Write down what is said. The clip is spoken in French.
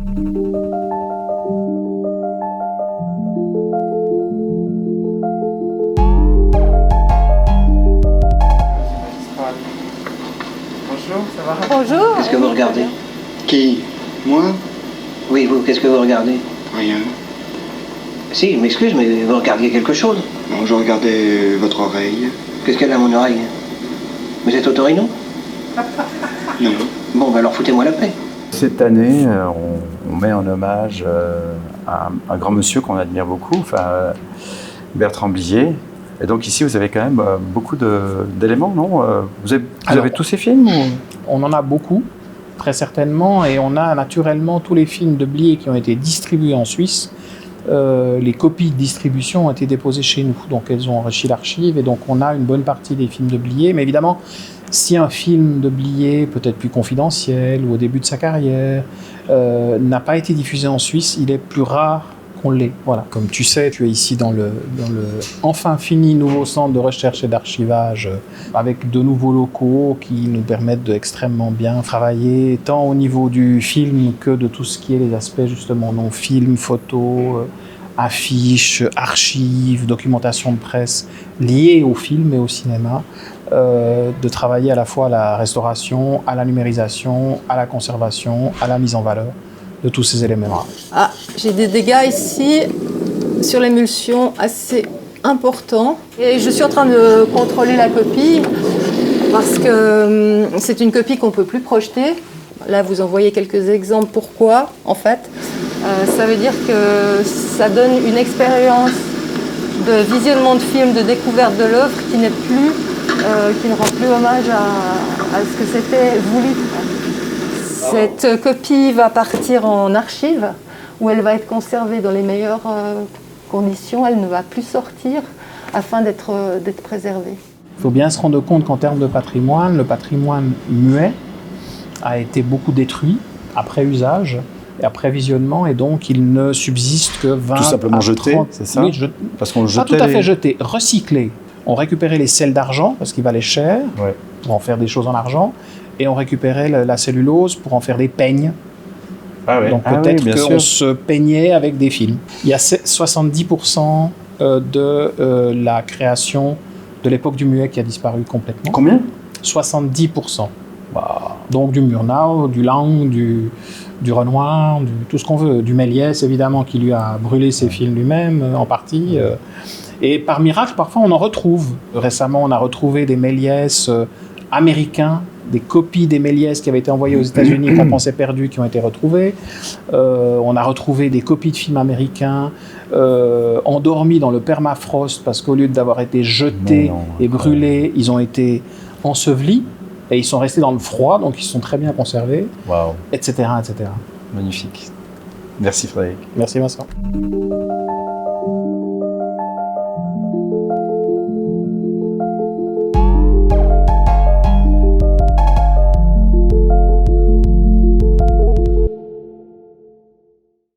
Bonjour, ça va? Bonjour. Qu'est-ce que vous regardez? Qui? Moi? Oui, vous, qu'est-ce que vous regardez? Rien. Si, je m'excuse, mais vous regardiez quelque chose. Non, je regardais votre oreille. Qu'est-ce qu'elle a, mon oreille? Vous êtes Otorino? Non. Bon, alors foutez-moi la paix. Cette année, on met en hommage à un grand monsieur qu'on admire beaucoup, Bertrand Blier. Et donc ici, vous avez quand même beaucoup d'éléments, non? Vous avez tous ces films ou... On en a beaucoup, très certainement, et on a naturellement tous les films de Blier qui ont été distribués en Suisse. Les copies de distribution ont été déposées chez nous, donc elles ont enrichi l'archive, et donc on a une bonne partie des films de Blier. Mais évidemment, si un film de Blier, peut-être plus confidentiel ou au début de sa carrière, n'a pas été diffusé en Suisse, il est plus rare qu'on l'ait. Voilà. Comme tu sais, tu es ici dans le enfin fini nouveau centre de recherche et d'archivage, avec de nouveaux locaux qui nous permettent de extrêmement bien travailler, tant au niveau du film que de tout ce qui est les aspects justement non film, photo, affiches, archives, documentation de presse liées au film et au cinéma, de travailler à la fois à la restauration, à la numérisation, à la conservation, à la mise en valeur de tous ces éléments-là. Ah, j'ai des dégâts ici sur l'émulsion assez importants. Et je suis en train de contrôler la copie parce que c'est une copie qu'on ne peut plus projeter. Là, vous en voyez quelques exemples. Pourquoi, en fait? Ça veut dire que ça donne une expérience de visionnement de film, de découverte de l'œuvre qui n'est plus, qui ne rend plus hommage à ce que c'était voulu. Cette copie va partir en archive où elle va être conservée dans les meilleures conditions. Elle ne va plus sortir afin d'être préservée. Il faut bien se rendre compte qu'en termes de patrimoine, le patrimoine muet a été beaucoup détruit après usage et après visionnement, et donc il ne subsiste que 20 Tout simplement à jeté, 30 c'est ça? Parce qu'on Pas jetait tout à fait jeté, recyclé. On récupérait les sels d'argent parce qu'ils valaient cher, Ouais. pour en faire des choses en argent, et on récupérait la cellulose pour en faire des peignes. Ah ouais. Donc Ah peut-être oui, bien qu'on sûr. se peignait avec des films. Il y a 70% de la création de l'époque du muet qui a disparu complètement. Combien? 70%. Donc du Murnau, du Lang, du Renoir, tout ce qu'on veut. Du Méliès, évidemment, qui lui a brûlé ses films lui-même, en partie. Et par miracle, parfois, on en retrouve. Récemment, on a retrouvé des Méliès américains, des copies des Méliès qui avaient été envoyées aux États-Unis qu'on pensait perdues, qui ont été retrouvées. On a retrouvé des copies de films américains endormis dans le permafrost parce qu'au lieu d'avoir été jetés et brûlés, ils ont été ensevelis et ils sont restés dans le froid, donc ils sont très bien conservés, Waouh, etc., etc. magnifique. Merci Frédéric. Merci Vincent.